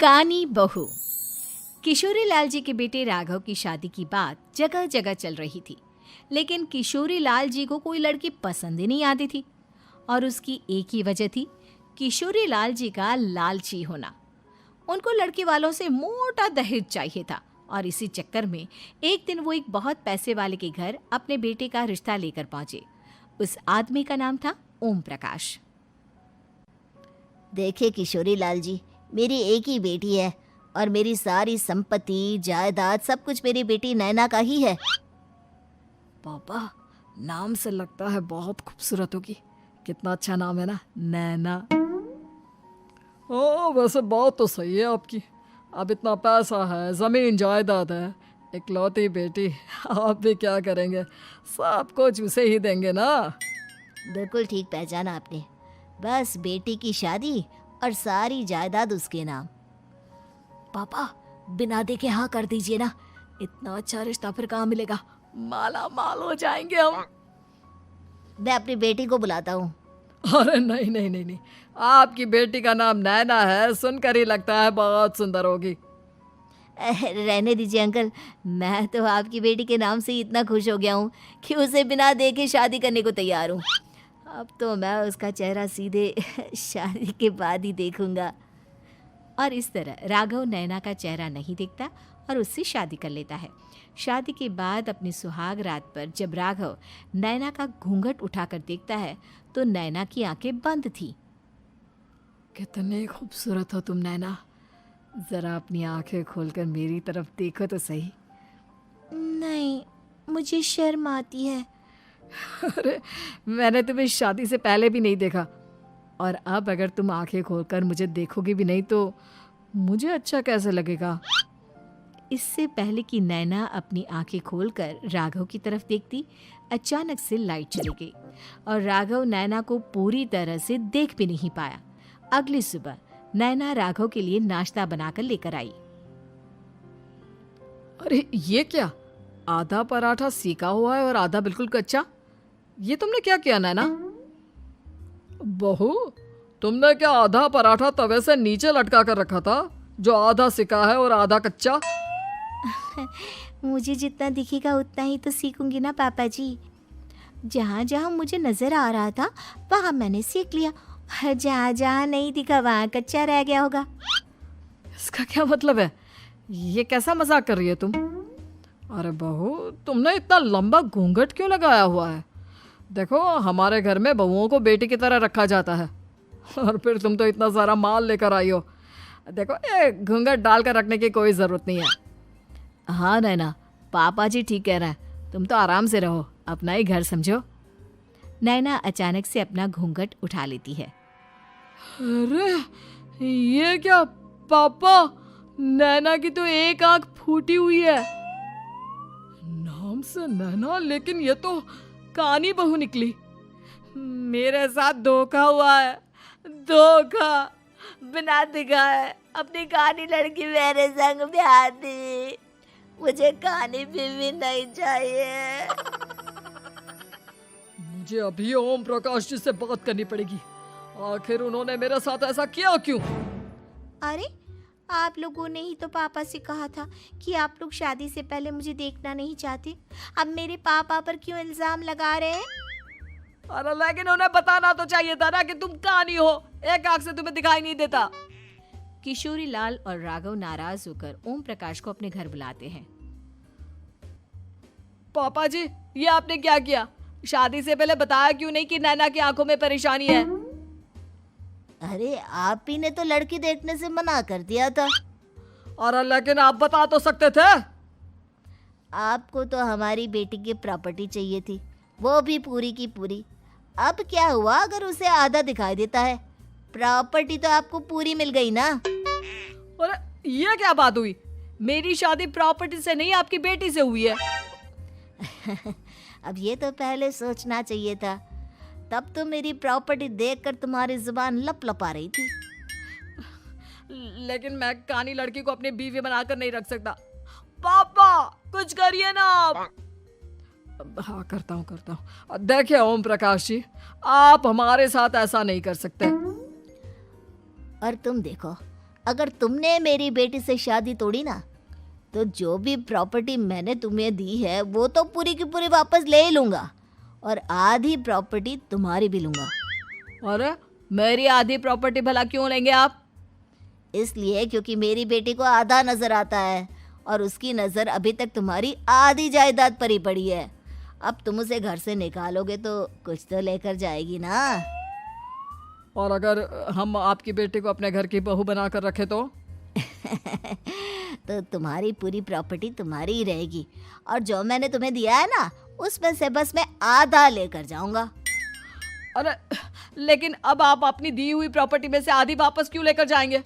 कानी बहू। किशोरी लाल जी के बेटे राघव की शादी की बात जगह जगह चल रही थी, लेकिन किशोरी लाल जी को कोई लड़की पसंद ही नहीं आती थी। और उसकी एक ही वजह थी, किशोरी लाल जी का लालची होना। उनको लड़के वालों से मोटा दहेज चाहिए था और इसी चक्कर में एक दिन वो एक बहुत पैसे वाले के घर अपने बेटे का रिश्ता लेकर पहुंचे। उस आदमी का नाम था ओम प्रकाश। देखिए किशोरी लाल जी, मेरी एक ही बेटी है और मेरी सारी संपत्ति जायदाद सब कुछ मेरी बेटी नैना का ही है। पापा, नाम से लगता है बहुत खूबसूरत होगी। कितना अच्छा नाम है ना, नैना। ओ, वैसे बात तो सही है आपकी। अब इतना पैसा है, जमीन जायदाद है, इकलौती बेटी, आप भी क्या करेंगे? सब कुछ उसे ही देंगे ना। बिल्कुल ठीक पहचाना आपने। बस बेटी की शादी और सारी जायदाद उसके नाम। पापा, बिना देखे हाँ कर दीजिए ना। इतना अच्छा रिश्ता फिर कहाँ मिलेगा? माला माल हो जाएंगे हम। मैं अपनी बेटी को बुलाता हूँ। अरे नहीं नहीं नहीं नहीं, आपकी बेटी का नाम नैना है, सुनकर ही लगता है बहुत सुंदर होगी। रहने दीजिए अंकल, मैं तो आपकी बेटी के नाम से ही इतना खुश हो गया हूँ कि उसे बिना देखे शादी करने को तैयार हूँ। अब तो मैं उसका चेहरा सीधे शादी के बाद ही देखूंगा। और इस तरह राघव नैना का चेहरा नहीं देखता और उससे शादी कर लेता है। शादी के बाद अपनी सुहाग रात पर जब राघव नैना का घूंघट उठाकर देखता है तो नैना की आंखें बंद थी। कितने खूबसूरत हो तुम नैना, जरा अपनी आंखें खोलकर मेरी तरफ देखो तो सही। नहीं, मुझे शर्म आती है। अरे, मैंने तुम्हें शादी से पहले भी नहीं देखा, और अब अगर तुम आंखें खोलकर मुझे देखोगे भी नहीं तो मुझे अच्छा कैसे लगेगा? इससे पहले कि नैना अपनी आंखें खोलकर राघव की तरफ देखती, अचानक से लाइट चली गई और राघव नैना को पूरी तरह से देख भी नहीं पाया। अगली सुबह नैना राघव के लिए नाश्ता बनाकर लेकर आई। अरे ये क्या, आधा पराठा सेका हुआ है और आधा बिल्कुल कच्चा। ये तुमने क्या किया नैना? बहू, तुमने क्या आधा पराठा तवे से नीचे लटका कर रखा था, जो आधा सिका है और आधा कच्चा? मुझे जितना दिखेगा उतना ही तो सीखूंगी ना पापा जी। जहाँ जहाँ मुझे नजर आ रहा था वहाँ मैंने सीख लिया, जहाँ जहाँ नहीं दिखा वहाँ कच्चा रह गया होगा। इसका क्या मतलब है? ये कैसा मजाक कर रही है तुम? अरे बहू, तुमने इतना लंबा घूंघट क्यों लगाया हुआ है? देखो, हमारे घर में बहुओं को बेटी की तरह रखा जाता है, और फिर तुम तो इतना सारा माल लेकर आई हो। देखो, ये घूंघट डालकर रखने की कोई ज़रूरत नहीं है। हाँ नैना, पापा जी ठीक कह रहे हैं, तुम तो आराम से रहो, अपना ही घर समझो। नैना अचानक से अपना घूंघट उठा लेती है। अरे ये क्या पापा, नैना की तो एक आंख फूटी हुई है। नाम से नैना, लेकिन ये तो कानी बहू निकली। मेरे साथ धोखा हुआ है, धोखा। बिना दिखाए अपनी कानी लड़की मेरे संग ब्याह दी। मुझे कानी बीवी नहीं चाहिए। मुझे अभी ओम प्रकाश जी से बात करनी पड़ेगी। आखिर उन्होंने मेरे साथ ऐसा किया क्यों? अरे, आप लोगों ने ही तो पापा से कहा था कि आप लोग शादी से पहले मुझे देखना नहीं चाहते। अब मेरे पापा पर क्यों इल्जाम लगा रहे हैं? अरे लेकिन उन्हें बताना तो चाहिए था ना कि तुम कानी हो, एक आंख से तुम्हें दिखाई नहीं देता। किशोरी लाल और राघव नाराज होकर ओम प्रकाश को अपने घर बुलाते हैं। पापा जी, ये आपने क्या किया? शादी से पहले बताया क्यों नहीं कि नैना की आंखों में परेशानी है? अरे, आप ही ने तो लड़की देखने से मना कर दिया था। और लेकिन आप बता तो सकते थे। आपको तो हमारी बेटी की प्रॉपर्टी चाहिए थी, वो भी पूरी की पूरी। अब क्या हुआ अगर उसे आधा दिखाई देता है? प्रॉपर्टी तो आपको पूरी मिल गई ना। अरे ये क्या बात हुई? मेरी शादी प्रॉपर्टी से नहीं, आपकी बेटी से हुई है। अब ये तो पहले सोचना चाहिए था, तब तो मेरी प्रॉपर्टी देखकर तुम्हारी जुबान लप लपा रही थी। लेकिन मैं कानी लड़की को अपनी बीवी बनाकर नहीं रख सकता। पापा, कुछ करिए ना आप। हाँ, करता हूँ। देखिए ओम प्रकाश जी, आप हमारे साथ ऐसा नहीं कर सकते। और तुम देखो, अगर तुमने मेरी बेटी से शादी तोड़ी ना, तो जो भी प्रॉपर्टी मैंने तुम्हें दी है वो तो पूरी की पूरी वापस ले ही लूँगा, और आधी प्रॉपर्टी तुम्हारी भी लूँगा। अरे मेरी आधी प्रॉपर्टी भला क्यों लेंगे आप? इसलिए क्योंकि मेरी बेटी को आधा नज़र आता है और उसकी नज़र अभी तक तुम्हारी आधी जायदाद पर ही पड़ी है। अब तुम उसे घर से निकालोगे तो कुछ तो लेकर जाएगी ना। और अगर हम आपकी बेटी को अपने घर की बहू बना कर रखे तो? तो तुम्हारी पूरी प्रॉपर्टी तुम्हारी ही रहेगी, और जो मैंने तुम्हें दिया है ना, उसमें से बस मैं आधा लेकर जाऊंगा। अरे लेकिन अब आप अपनी दी हुई प्रॉपर्टी में से आधी वापस क्यों लेकर जाएंगे?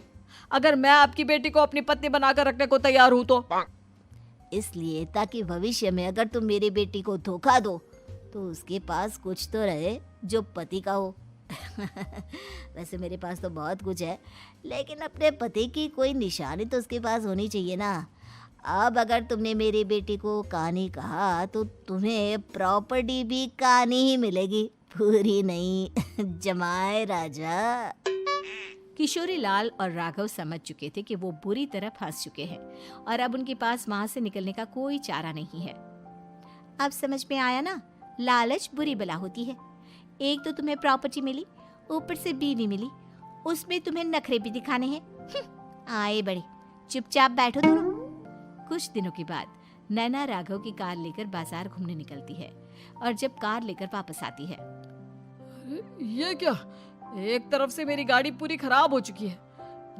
अगर मैं आपकी बेटी को अपनी पत्नी बनाकर रखने को तैयार हूं तो? इसलिए ताकि भविष्य में अगर तुम मेरी बेटी को धोखा दो तो उसके पास कुछ तो रहे जो पति का हो। वैसे मेरे पास तो बहुत कुछ है, लेकिन अपने पति की कोई निशानी तो उसके पास होनी चाहिए ना। अब अगर तुमने मेरी बेटी को कानी कहा तो तुम्हें प्रॉपर्टी भी कानी ही मिलेगी, पूरी नहीं। जमाए राजा। किशोरी लाल और राघव समझ चुके थे कि वो बुरी तरह फंस चुके हैं और अब उनके पास वहां से निकलने का कोई चारा नहीं है। अब समझ में आया ना, लालच बुरी बला होती है। एक तो तुम्हें प्रॉपर्टी मिली, ऊपर से बीवी मिली, उसमें तुम्हें नखरे भी दिखाने हैं। आए बड़े, चुपचाप बैठो दोनों। कुछ दिनों के बाद नैना राघव की कार लेकर बाजार घूमने निकलती है और जब कार लेकर वापस आती है, ये क्या? एक तरफ से मेरी गाड़ी पूरी खराब हो चुकी है।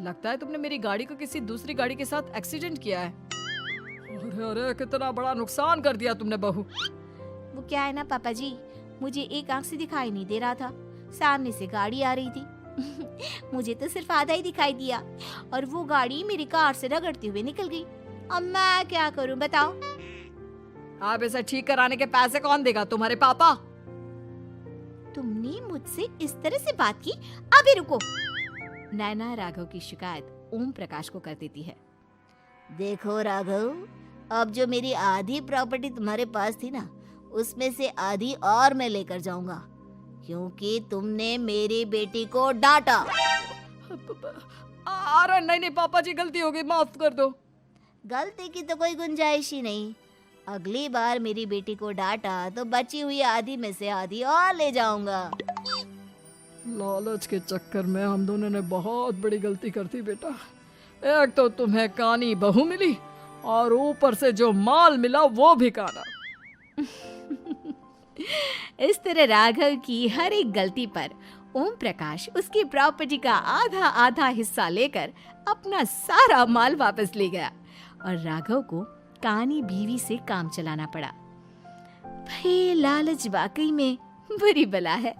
लगता है तुमने मेरी गाड़ी को किसी दूसरी गाड़ी के साथ एक्सीडेंट किया है। अरे अरे कितना बड़ा नुकसान कर दिया तुमने बहू। वो क्या है ना पापा जी, मुझे एक आंख से दिखाई नहीं दे रहा था, सामने से गाड़ी आ रही थी। मुझे तो सिर्फ आधा ही दिखाई दिया और वो गाड़ी मेरी कार से रगड़ते हुए निकल गई। अब मैं क्या करूं बताओ? आप इसे ठीक कराने के पैसे कौन देगा? तुम्हारे पापा। तुमने मुझसे इस तरह से बात की? अभी रुको। नैना राघव की शिकायत ओम प्रकाश को कर देती है। देखो राघव, अब जो मेरी आधी प्रॉपर्टी तुम्हारे पास थी ना, उसमें से आधी और मैं लेकर जाऊंगा, क्योंकि तुमने मेरी बेटी को डांटा। अरे नहीं नहीं पापा जी, गलती हो गई, माफ कर दो। गलती की तो कोई गुंजाइश ही नहीं। अगली बार मेरी बेटी को डांटा तो बची हुई आधी में से आधी और ले जाऊंगा। लालच के चक्कर में हम दोनों ने बहुत बड़ी गलती कर दी बेटा। एक तो तुम्हें कानी बहू मिली और ऊपर से जो माल मिला वो भी काना। इस तरह राघव की हर एक गलती पर ओम प्रकाश उसकी प्रॉपर्टी का आधा आधा हिस्सा लेकर अपना सारा माल वापस ले गया और राघव को कानी बीवी से काम चलाना पड़ा। भाई लालच वाकई में बुरी बला है।